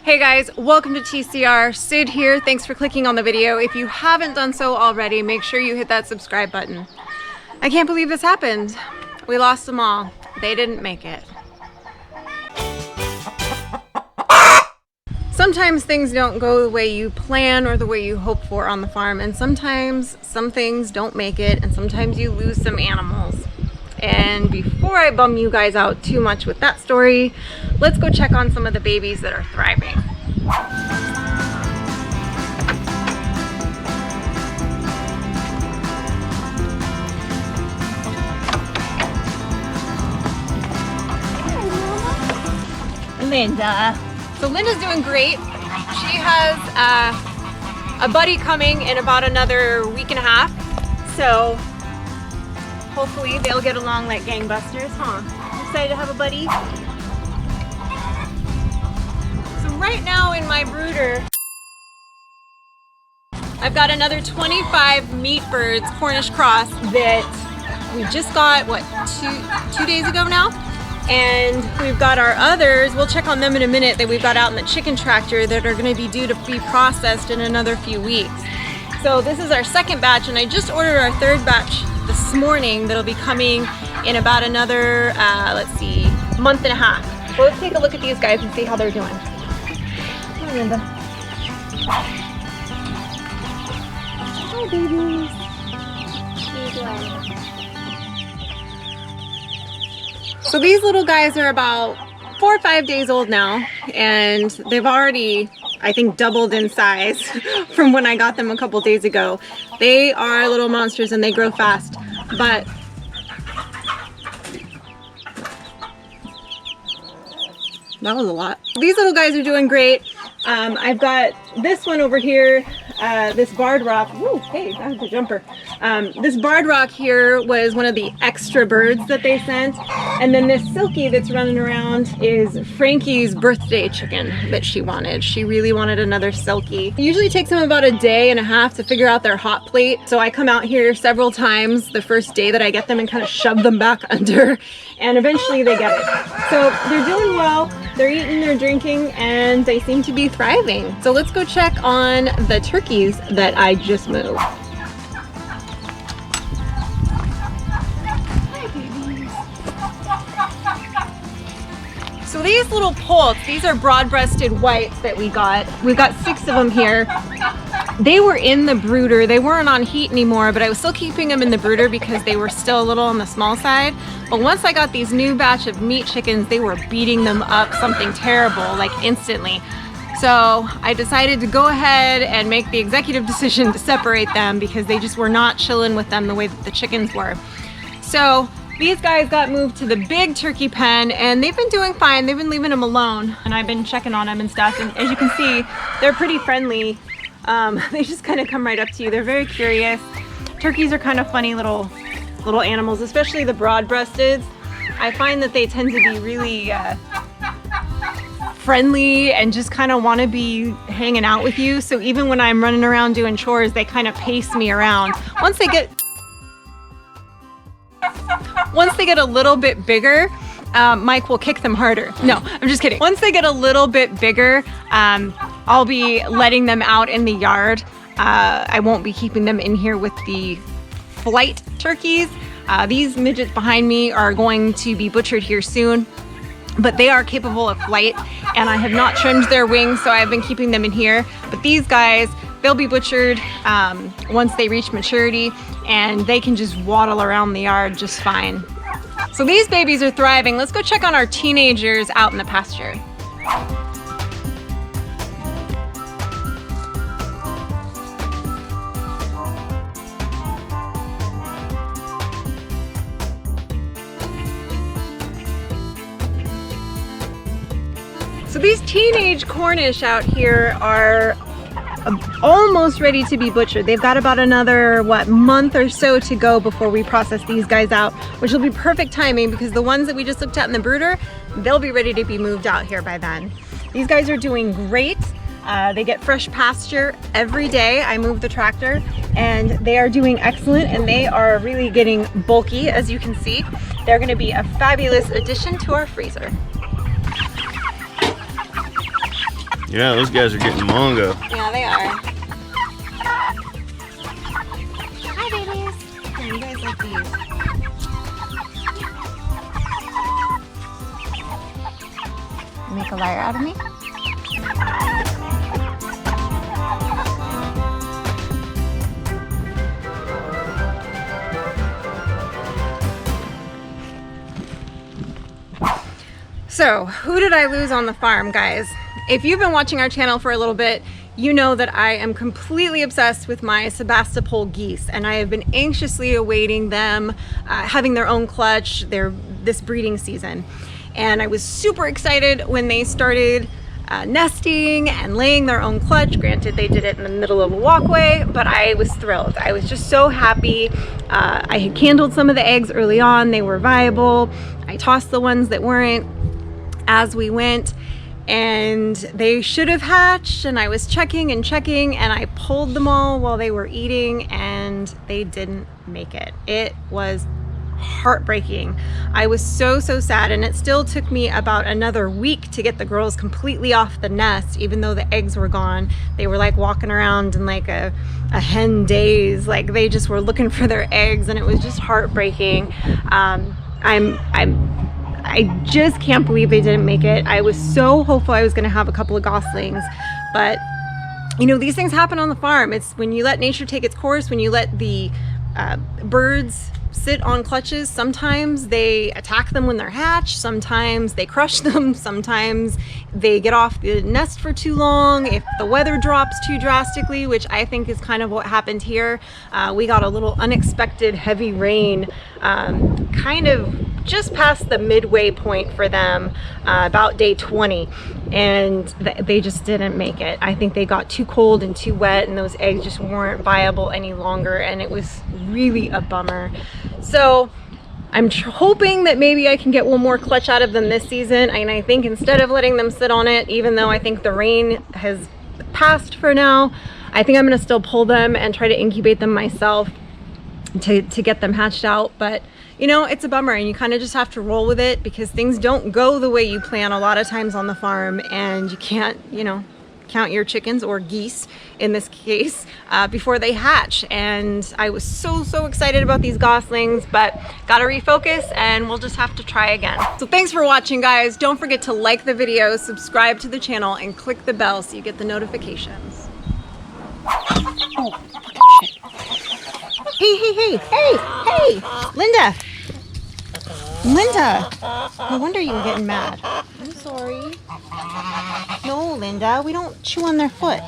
Hey guys, welcome to TCR. Sid here. Thanks for clicking on the video. If you haven't done so already, make sure you hit that subscribe button. I can't believe this happened. We lost them all. They didn't make it. Sometimes things don't go the way you plan or the way you hope for on the farm, and sometimes some things don't make it, and sometimes you lose some animals. And before I bum you guys out too much with that story, let's go check on some of the babies that are thriving. Linda. So Linda's doing great. She has a buddy coming in about another week and a half. So hopefully they'll get along like gangbusters, huh? Excited to have a buddy? So right now in my brooder, I've got another 25 meat birds, Cornish cross, that we just got, what, two days ago now? And we've got our others, we'll check on them in a minute, that we've got out in the chicken tractor that are gonna be due to be processed in another few weeks. So this is our second batch, and I just ordered our third batch this morning that'll be coming in about another, let's see, month and a half. So let's take a look at these guys and see how they're doing. Hi, Linda. Hi, babies. So these little guys are about 4 or 5 days old now, and they've already, I think, doubled in size from when I got them a couple days ago. They are little monsters and they grow fast, but that was a lot. These little guys are doing great. I've got this one over here, this barred rock. Woo, hey, that was a jumper. This barred rock here was one of the extra birds that they sent. And then this silky that's running around is Frankie's birthday chicken that she wanted. She really wanted another silky. It usually takes them about a day and a half to figure out their hot plate. So I come out here several times the first day that I get them and kind of shove them back under, and eventually they get it. So they're doing well. They're eating, they're drinking, and they seem to be thriving. So let's go check on the turkeys that I just moved. So these little poults, these are broad-breasted whites that we got. We've got 6 of them here. They were in the brooder. They weren't on heat anymore, but I was still keeping them in the brooder because they were still a little on the small side. But once I got these new batch of meat chickens, they were beating them up something terrible, like instantly. So I decided to go ahead and make the executive decision to separate them because they just were not chilling with them the way that the chickens were. So these guys got moved to the big turkey pen, and they've been doing fine. They've been leaving them alone, and I've been checking on them and stuff. And as you can see, they're pretty friendly. They just kind of come right up to you. They're very curious. Turkeys are kind of funny little animals, especially the broad-breasteds. I find that they tend to be really friendly and just kind of want to be hanging out with you. So even when I'm running around doing chores, they kind of pace me around. Once they get a little bit bigger, Mike will kick them harder. No, I'm just kidding. Once they get a little bit bigger, I'll be letting them out in the yard. I won't be keeping them in here with the flight turkeys. These midgets behind me are going to be butchered here soon, but they are capable of flight, and I have not trimmed their wings, so I've been keeping them in here. But these guys, they'll be butchered once they reach maturity, and they can just waddle around the yard just fine. So these babies are thriving. Let's go check on our teenagers out in the pasture. So these teenage Cornish out here are almost ready to be butchered. They've got about another, month or so to go before we process these guys out, which will be perfect timing because the ones that we just looked at in the brooder, they'll be ready to be moved out here by then. These guys are doing great. They get fresh pasture every day. I move the tractor, and they are doing excellent, and they are really getting bulky, as you can see. They're going to be a fabulous addition to our freezer. Yeah, those guys are getting mongo. Yeah, they are. Hi, babies. Here, you guys like these. Make a liar out of me? So, who did I lose on the farm, guys? If you've been watching our channel for a little bit, you know that I am completely obsessed with my Sebastopol geese, and I have been anxiously awaiting them having their own clutch this breeding season. And I was super excited when they started nesting and laying their own clutch. Granted, they did it in the middle of a walkway, but I was thrilled. I was just so happy. I had candled some of the eggs early on. They were viable. I tossed the ones that weren't as we went, and they should have hatched, and I was checking and I pulled them all while they were eating, and they didn't make it. It was heartbreaking. I was so sad, and it still took me about another week to get the girls completely off the nest, even though the eggs were gone. They were like walking around in like a hen daze, like they just were looking for their eggs, and it was just heartbreaking. I just can't believe they didn't make it. I was so hopeful I was going to have a couple of goslings, but you know, these things happen on the farm. It's when you let nature take its course, when you let the birds sit on clutches. Sometimes they attack them when they're hatched, sometimes they crush them, sometimes they get off the nest for too long if the weather drops too drastically, which I think is kind of what happened here. We got a little unexpected heavy rain kind of just past the midway point for them, about day 20, and they just didn't make it. I think they got too cold and too wet, and those eggs just weren't viable any longer, and it was really a bummer. So I'm hoping that maybe I can get one more clutch out of them this season, and I think instead of letting them sit on it, even though I think the rain has passed for now, I think I'm gonna still pull them and try to incubate them myself to get them hatched out. But you know, it's a bummer, and you kind of just have to roll with it because things don't go the way you plan a lot of times on the farm, and you can't, you know, count your chickens, or geese in this case, before they hatch. And I was so excited about these goslings, but gotta refocus, and we'll just have to try again. So thanks for watching, guys. Don't forget to like the video, subscribe to the channel, and click the bell so you get the notifications. Oh, fucking shit. Hey, Linda, no wonder you were getting mad. I'm sorry. No, Linda, we don't chew on their foot.